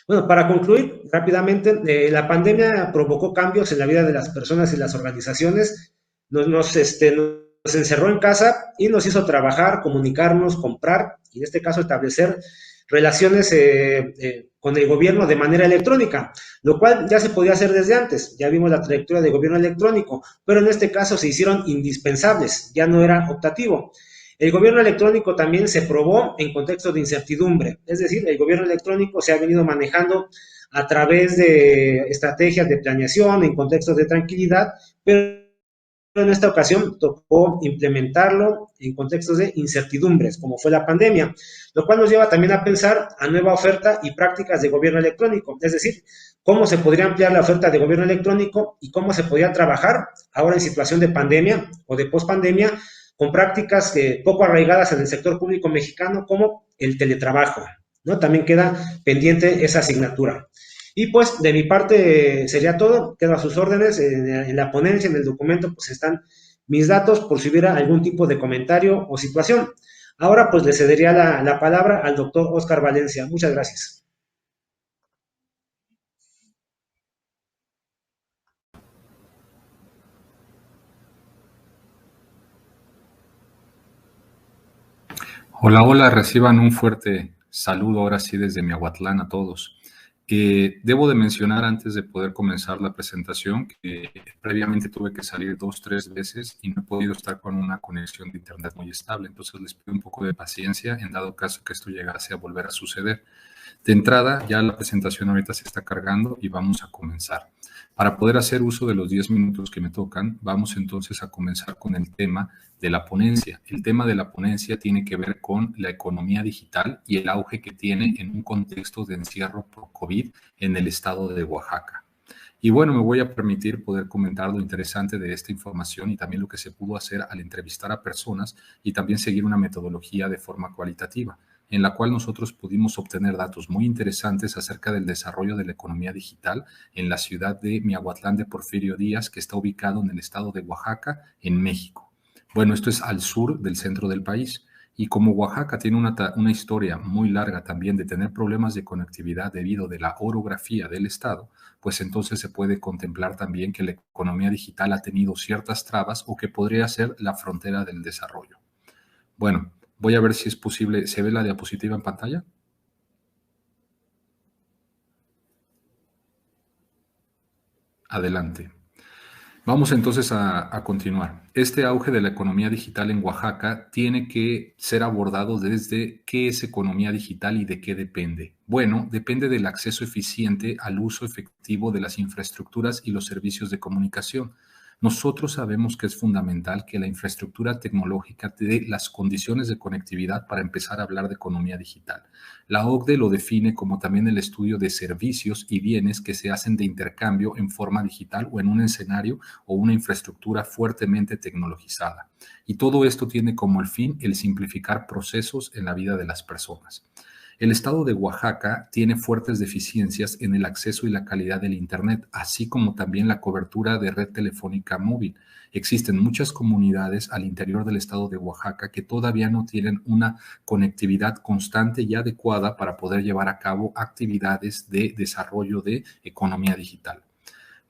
[SPEAKER 1] Bueno, para concluir rápidamente, la pandemia provocó cambios en la vida de las personas y las organizaciones, nos encerró en casa y nos hizo trabajar, comunicarnos, comprar y en este caso establecer relaciones con el gobierno de manera electrónica, lo cual ya se podía hacer desde antes, ya vimos la trayectoria del gobierno electrónico, pero en este caso se hicieron indispensables, ya no era optativo. El gobierno electrónico también se probó en contextos de incertidumbre, es decir, el gobierno electrónico se ha venido manejando a través de estrategias de planeación, en contextos de tranquilidad, pero en esta ocasión tocó implementarlo en contextos de incertidumbres, como fue la pandemia, lo cual nos lleva también a pensar a nueva oferta y prácticas de gobierno electrónico, es decir, cómo se podría ampliar la oferta de gobierno electrónico y cómo se podría trabajar ahora en situación de pandemia o de pospandemia con prácticas poco arraigadas en el sector público mexicano como el teletrabajo, ¿no? También queda pendiente esa asignatura. Y pues de mi parte sería todo, quedo a sus órdenes, en la ponencia, en el documento, pues están mis datos por si hubiera algún tipo de comentario o situación. Ahora pues le cedería la palabra al doctor Oscar Valencia. Muchas gracias.
[SPEAKER 3] Hola, hola, reciban un fuerte saludo ahora sí desde Miahuatlán a todos. Debo de mencionar antes de poder comenzar la presentación que previamente tuve que salir 2, 3 veces y no he podido estar con una conexión de internet muy estable, entonces les pido un poco de paciencia en dado caso que esto llegase a volver a suceder. De entrada, ya la presentación ahorita se está cargando y vamos a comenzar. Para poder hacer uso de los 10 minutos que me tocan, vamos entonces a comenzar con el tema de la ponencia. El tema de la ponencia tiene que ver con la economía digital y el auge que tiene en un contexto de encierro por COVID en el estado de Oaxaca. Y bueno, me voy a permitir poder comentar lo interesante de esta información y también lo que se pudo hacer al entrevistar a personas y también seguir una metodología de forma cualitativa, en la cual nosotros pudimos obtener datos muy interesantes acerca del desarrollo de la economía digital en la ciudad de Miahuatlán de Porfirio Díaz, que está ubicado en el estado de Oaxaca, en México. Bueno, esto es al sur del centro del país. Y como Oaxaca tiene una historia muy larga también de tener problemas de conectividad debido de la orografía del estado, pues entonces se puede contemplar también que la economía digital ha tenido ciertas trabas o que podría ser la frontera del desarrollo. Bueno, voy a ver si es posible. ¿Se ve la diapositiva en pantalla? Adelante. Vamos entonces a continuar. Este auge de la economía digital en Oaxaca tiene que ser abordado desde qué es economía digital y de qué depende. Bueno, depende del acceso eficiente al uso efectivo de las infraestructuras y los servicios de comunicación. Nosotros sabemos que es fundamental que la infraestructura tecnológica te dé las condiciones de conectividad para empezar a hablar de economía digital. La OCDE lo define como también el estudio de servicios y bienes que se hacen de intercambio en forma digital o en un escenario o una infraestructura fuertemente tecnologizada. Y todo esto tiene como el fin el simplificar procesos en la vida de las personas. El estado de Oaxaca tiene fuertes deficiencias en el acceso y la calidad del Internet, así como también la cobertura de red telefónica móvil. Existen muchas comunidades al interior del estado de Oaxaca que todavía no tienen una conectividad constante y adecuada para poder llevar a cabo actividades de desarrollo de economía digital.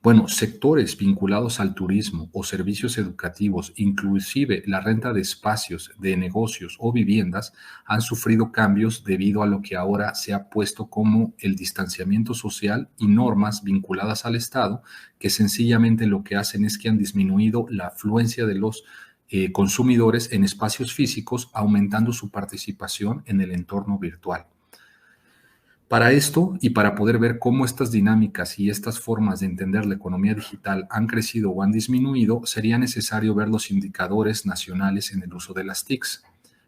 [SPEAKER 3] Bueno, sectores vinculados al turismo o servicios educativos, inclusive la renta de espacios, de negocios o viviendas, han sufrido cambios debido a lo que ahora se ha puesto como el distanciamiento social y normas vinculadas al Estado, que sencillamente lo que hacen es que han disminuido la afluencia de los consumidores en espacios físicos, aumentando su participación en el entorno virtual. Para esto y para poder ver cómo estas dinámicas y estas formas de entender la economía digital han crecido o han disminuido, sería necesario ver los indicadores nacionales en el uso de las TICs.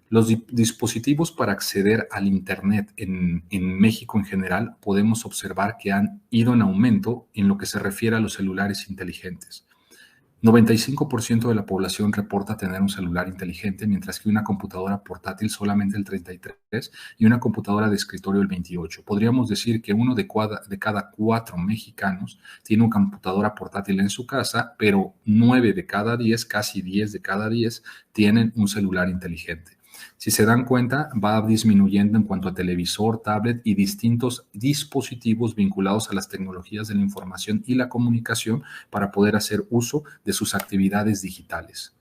[SPEAKER 3] Los dispositivos para acceder al Internet en México en general podemos observar que han ido en aumento en lo que se refiere a los celulares inteligentes. 95% de la población reporta tener un celular inteligente, mientras que una computadora portátil solamente el 33% y una computadora de escritorio el 28%. Podríamos decir que uno de cada 4 mexicanos tiene una computadora portátil en su casa, pero 9 de cada 10, casi 10 de cada 10, tienen un celular inteligente. Si se dan cuenta, va disminuyendo en cuanto a televisor, tablet y distintos dispositivos vinculados a las tecnologías de la información y la comunicación para poder hacer uso de sus actividades digitales.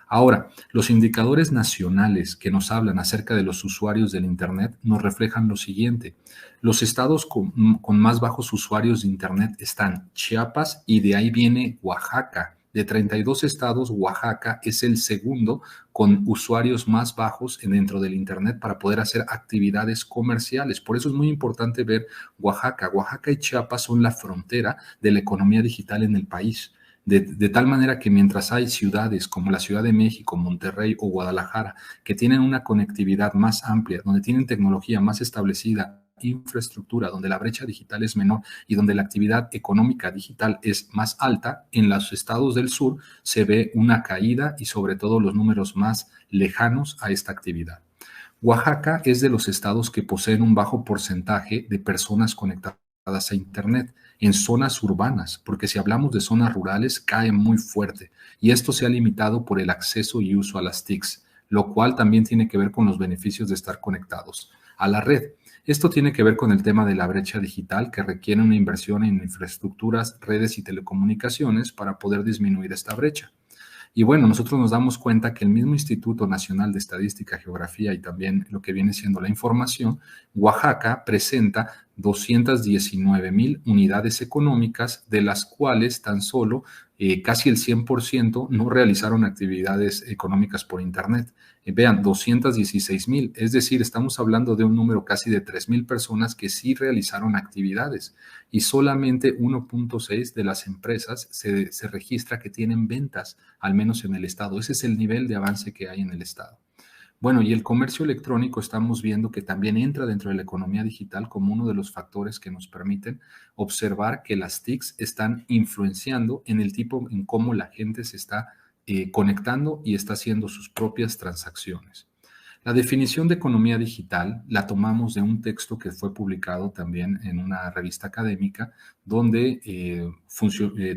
[SPEAKER 3] Ahora, los indicadores nacionales que nos hablan acerca de los usuarios del Internet nos reflejan lo siguiente. Los estados con más bajos usuarios de Internet están Chiapas y de ahí viene Oaxaca. De 32 estados, Oaxaca es el segundo con usuarios más bajos dentro del Internet para poder hacer actividades comerciales. Por eso es muy importante ver Oaxaca. Oaxaca y Chiapas son la frontera de la economía digital en el país. De tal manera que mientras hay ciudades como la Ciudad de México, Monterrey o Guadalajara que tienen una conectividad más amplia, donde tienen tecnología más establecida, infraestructura, donde la brecha digital es menor y donde la actividad económica digital es más alta, en los estados del sur se ve una caída y sobre todo los números más lejanos a esta actividad. Oaxaca es de los estados que poseen un bajo porcentaje de personas conectadas a Internet en zonas urbanas, porque si hablamos de zonas rurales cae muy fuerte y esto se ha limitado por el acceso y uso a las TICs, lo cual también tiene que ver con los beneficios de estar conectados a la red. Esto tiene que ver con el tema de la brecha digital que requiere una inversión en infraestructuras, redes y telecomunicaciones para poder disminuir esta brecha. Y bueno, nosotros nos damos cuenta que el mismo Instituto Nacional de Estadística, Geografía y también lo que viene siendo la información, Oaxaca presenta 219,000 unidades económicas, de las cuales tan solo casi el 100% no realizaron actividades económicas por Internet. Vean, 216,000, es decir, estamos hablando de un número casi de 3,000 personas que sí realizaron actividades y solamente 1.6 de las empresas se registra que tienen ventas, al menos en el estado. Ese es el nivel de avance que hay en el estado. Bueno, y el comercio electrónico estamos viendo que también entra dentro de la economía digital como uno de los factores que nos permiten observar que las TICs están influenciando en el tipo en cómo la gente se está conectando y está haciendo sus propias transacciones. La definición de economía digital la tomamos de un texto que fue publicado también en una revista académica, donde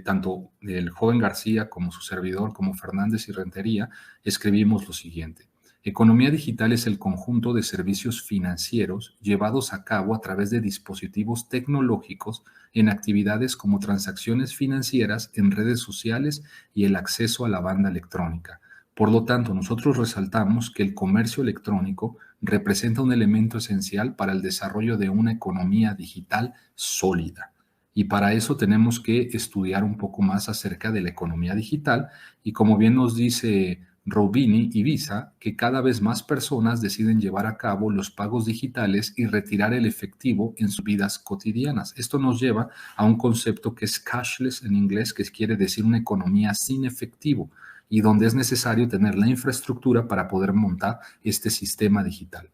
[SPEAKER 3] tanto el joven García como su servidor, como Fernández y Rentería, escribimos lo siguiente. Economía digital es el conjunto de servicios financieros llevados a cabo a través de dispositivos tecnológicos en actividades como transacciones financieras en redes sociales y el acceso a la banda electrónica. Por lo tanto, nosotros resaltamos que el comercio electrónico representa un elemento esencial para el desarrollo de una economía digital sólida. Y para eso tenemos que estudiar un poco más acerca de la economía digital y como bien nos dice Roubini y Visa, que cada vez más personas deciden llevar a cabo los pagos digitales y retirar el efectivo en sus vidas cotidianas. Esto nos lleva a un concepto que es cashless en inglés, que quiere decir una economía sin efectivo y donde es necesario tener la infraestructura para poder montar este sistema digital.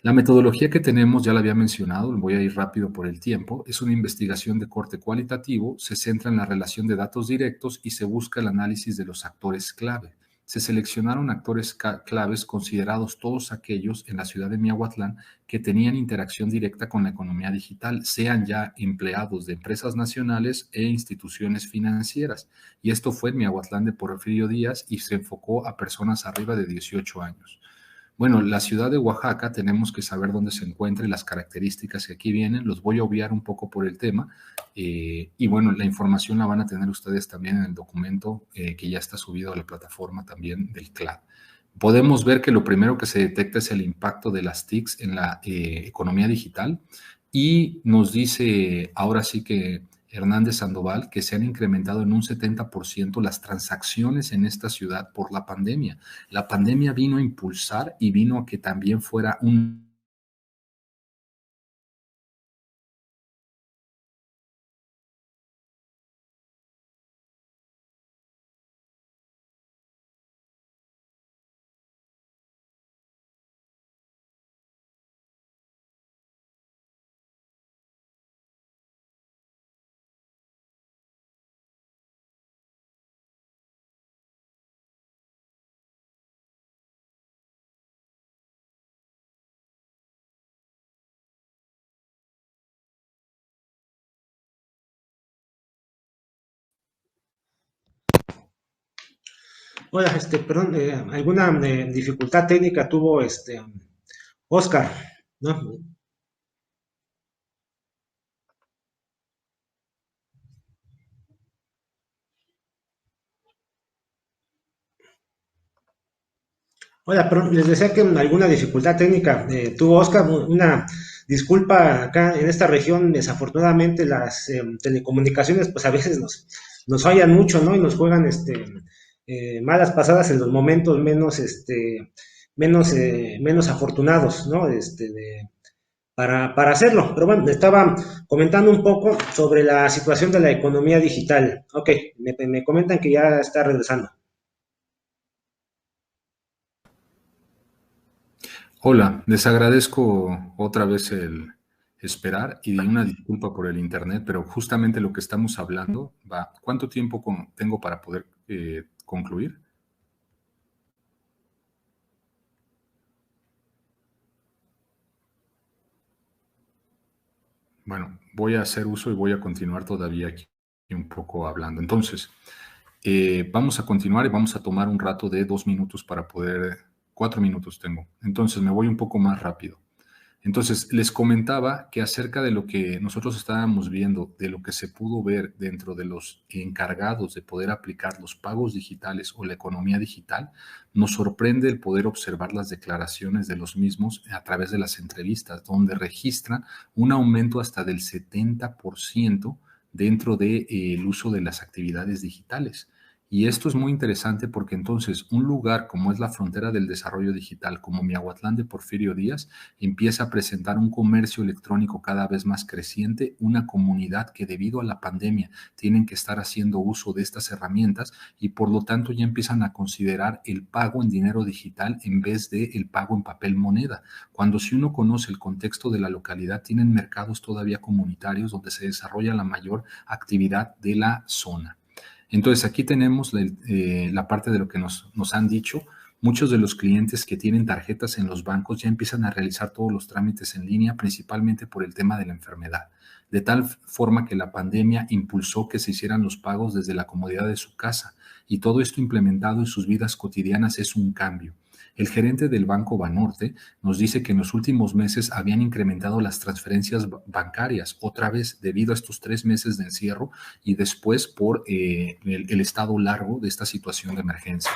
[SPEAKER 3] La metodología que tenemos, ya la había mencionado, voy a ir rápido por el tiempo, es una investigación de corte cualitativo, se centra en la relación de datos directos y se busca el análisis de los actores clave. Se seleccionaron actores claves considerados todos aquellos en la ciudad de Miahuatlán que tenían interacción directa con la economía digital, sean ya empleados de empresas nacionales e instituciones financieras. Y esto fue en Miahuatlán de Porfirio Díaz y se enfocó a personas arriba de 18 años. Bueno, la ciudad de Oaxaca tenemos que saber dónde se encuentra y las características que aquí vienen. Los voy a obviar un poco por el tema. Y bueno, la información la van a tener ustedes también en el documento que ya está subido a la plataforma también del CLAD. Podemos ver que lo primero que se detecta es el impacto de las TICs en la economía digital y nos dice ahora sí que Hernández Sandoval que se han incrementado en un 70% las transacciones en esta ciudad por la pandemia. La pandemia vino a impulsar y vino a que también fuera un
[SPEAKER 1] Hola, perdón, alguna dificultad técnica tuvo Oscar, ¿no? Hola, perdón, les decía que alguna dificultad técnica tuvo Oscar, una disculpa acá en esta región, desafortunadamente las telecomunicaciones pues a veces nos fallan mucho, ¿no? Y nos juegan malas pasadas en los momentos menos afortunados, ¿no? Para hacerlo. Pero bueno, estaba comentando un poco sobre la situación de la economía digital. Ok, me comentan que ya está regresando.
[SPEAKER 3] Hola, les agradezco otra vez el esperar y una disculpa por el internet, pero justamente lo que estamos hablando va. ¿Cuánto tiempo tengo para poder concluir? Bueno, voy a hacer uso y voy a continuar todavía aquí un poco hablando. Entonces, vamos a continuar y vamos a tomar un rato de 2 minutos para poder, 4 minutos tengo. Entonces, me voy un poco más rápido. Entonces, les comentaba que acerca de lo que nosotros estábamos viendo, de lo que se pudo ver dentro de los encargados de poder aplicar los pagos digitales o la economía digital, nos sorprende el poder observar las declaraciones de los mismos a través de las entrevistas, donde registran un aumento hasta del 70% dentro del uso de las actividades digitales. Y esto es muy interesante porque entonces un lugar como es la frontera del desarrollo digital, como Miahuatlán de Porfirio Díaz, empieza a presentar un comercio electrónico cada vez más creciente, una comunidad que debido a la pandemia tienen que estar haciendo uso de estas herramientas y por lo tanto ya empiezan a considerar el pago en dinero digital en vez de el pago en papel moneda. Cuando si uno conoce el contexto de la localidad, tienen mercados todavía comunitarios donde se desarrolla la mayor actividad de la zona. Entonces, aquí tenemos la parte de lo que nos han dicho. Muchos de los clientes que tienen tarjetas en los bancos ya empiezan a realizar todos los trámites en línea, principalmente por el tema de la enfermedad, de tal forma que la pandemia impulsó que se hicieran los pagos desde la comodidad de su casa, y todo esto implementado en sus vidas cotidianas es un cambio. El gerente del Banco Banorte nos dice que en los últimos meses habían incrementado las transferencias bancarias, otra vez debido a estos 3 meses de encierro y después por el estado largo de esta situación de emergencia.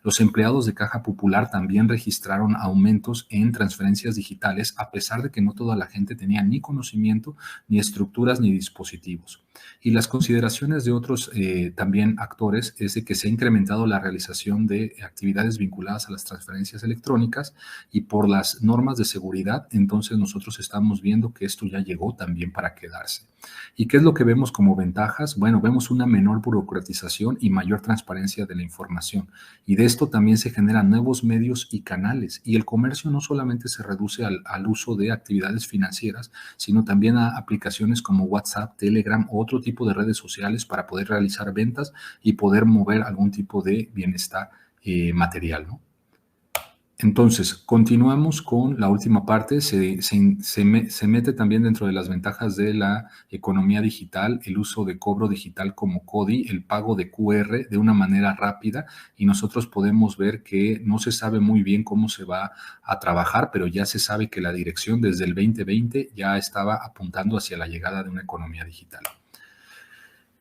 [SPEAKER 3] Los empleados de Caja Popular también registraron aumentos en transferencias digitales, a pesar de que no toda la gente tenía ni conocimiento, ni estructuras, ni dispositivos. Y las consideraciones de otros también actores es de que se ha incrementado la realización de actividades vinculadas a las transferencias electrónicas y por las normas de seguridad, entonces nosotros estamos viendo que esto ya llegó también para quedarse. ¿Y qué es lo que vemos como ventajas? Bueno, vemos una menor burocratización y mayor transparencia de la información. Y de esto también se generan nuevos medios y canales. Y el comercio no solamente se reduce al uso de actividades financieras, sino también a aplicaciones como WhatsApp, Telegram o otro tipo de redes sociales para poder realizar ventas y poder mover algún tipo de bienestar material, ¿no? Entonces, continuamos con la última parte. Se mete también dentro de las ventajas de la economía digital el uso de cobro digital como CODI, el pago de QR de una manera rápida, y nosotros podemos ver que no se sabe muy bien cómo se va a trabajar, pero ya se sabe que la dirección desde el 2020 ya estaba apuntando hacia la llegada de una economía digital.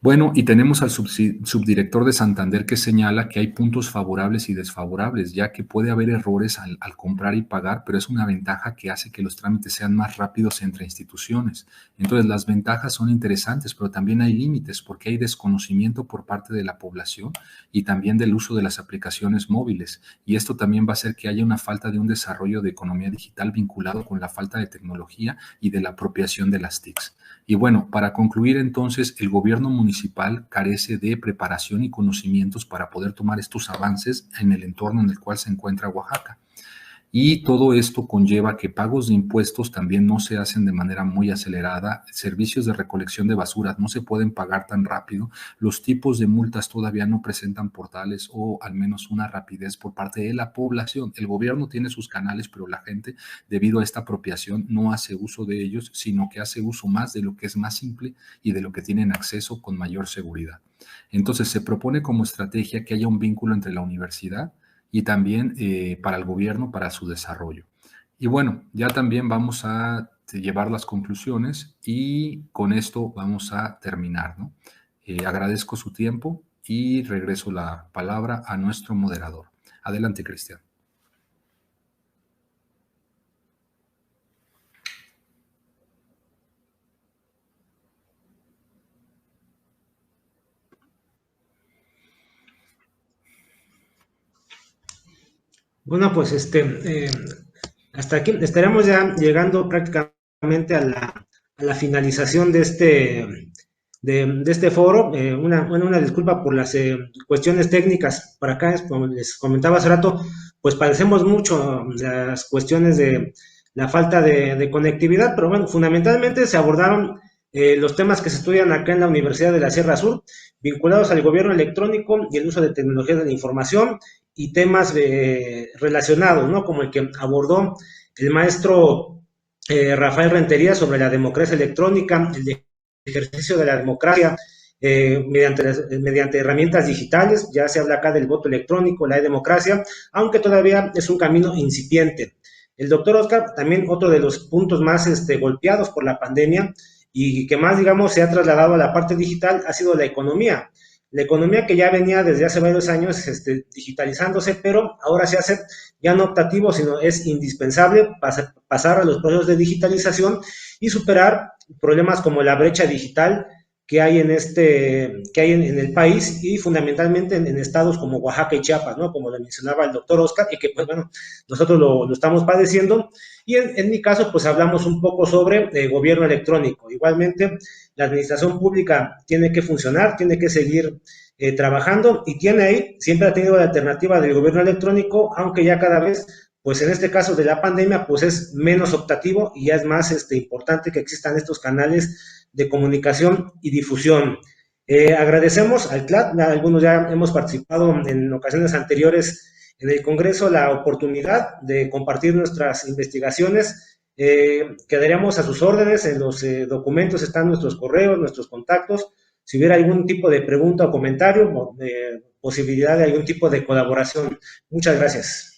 [SPEAKER 3] Bueno, y tenemos al subdirector de Santander que señala que hay puntos favorables y desfavorables, ya que puede haber errores al comprar y pagar, pero es una ventaja que hace que los trámites sean más rápidos entre instituciones. Entonces, las ventajas son interesantes, pero también hay límites porque hay desconocimiento por parte de la población y también del uso de las aplicaciones móviles. Y esto también va a hacer que haya una falta de un desarrollo de economía digital vinculado con la falta de tecnología y de la apropiación de las TICs. Y bueno, para concluir entonces, el gobierno municipal carece de preparación y conocimientos para poder tomar estos avances en el entorno en el cual se encuentra Oaxaca. Y todo esto conlleva que pagos de impuestos también no se hacen de manera muy acelerada, servicios de recolección de basura no se pueden pagar tan rápido, los tipos de multas todavía no presentan portales o al menos una rapidez por parte de la población. El gobierno tiene sus canales, pero la gente, debido a esta apropiación, no hace uso de ellos, sino que hace uso más de lo que es más simple y de lo que tienen acceso con mayor seguridad. Entonces, se propone como estrategia que haya un vínculo entre la universidad y también para el gobierno, para su desarrollo. Y bueno, ya también vamos a llevar las conclusiones y con esto vamos a terminar, ¿no? Agradezco su tiempo y regreso la palabra a nuestro moderador. Adelante, Cristian.
[SPEAKER 1] Bueno, pues hasta aquí estaremos ya llegando prácticamente a la finalización de este foro. Una disculpa por las cuestiones técnicas. Para acá, como les comentaba hace rato, pues padecemos mucho las cuestiones de la falta de conectividad, pero bueno, fundamentalmente se abordaron los temas que se estudian acá en la Universidad de la Sierra Sur, vinculados al gobierno electrónico y el uso de tecnologías de la información y temas relacionados, ¿no? Como el que abordó el maestro Rafael Rentería sobre la democracia electrónica, el ejercicio de la democracia mediante herramientas digitales. Ya se habla acá del voto electrónico, la democracia, aunque todavía es un camino incipiente. El doctor Oscar, también otro de los puntos más golpeados por la pandemia y que más, digamos, se ha trasladado a la parte digital ha sido la economía. La economía que ya venía desde hace varios años digitalizándose, pero ahora se hace ya no optativo, sino es indispensable pasar a los procesos de digitalización y superar problemas como la brecha digital que hay en el país y fundamentalmente en estados como Oaxaca y Chiapas, ¿no? Como lo mencionaba el doctor Oscar, y que pues bueno, nosotros lo estamos padeciendo. Y en mi caso, pues hablamos un poco sobre gobierno electrónico. Igualmente, la administración pública tiene que funcionar, tiene que seguir trabajando y tiene ahí, siempre ha tenido la alternativa del gobierno electrónico, aunque ya cada vez, pues en este caso de la pandemia, pues es menos optativo y ya es más importante que existan estos canales de comunicación y difusión. Agradecemos al CLAD, algunos ya hemos participado en ocasiones anteriores en el Congreso, la oportunidad de compartir nuestras investigaciones. Quedaríamos a sus órdenes, en los documentos están nuestros correos, nuestros contactos. Si hubiera algún tipo de pregunta o comentario, posibilidad de algún tipo de colaboración. Muchas gracias.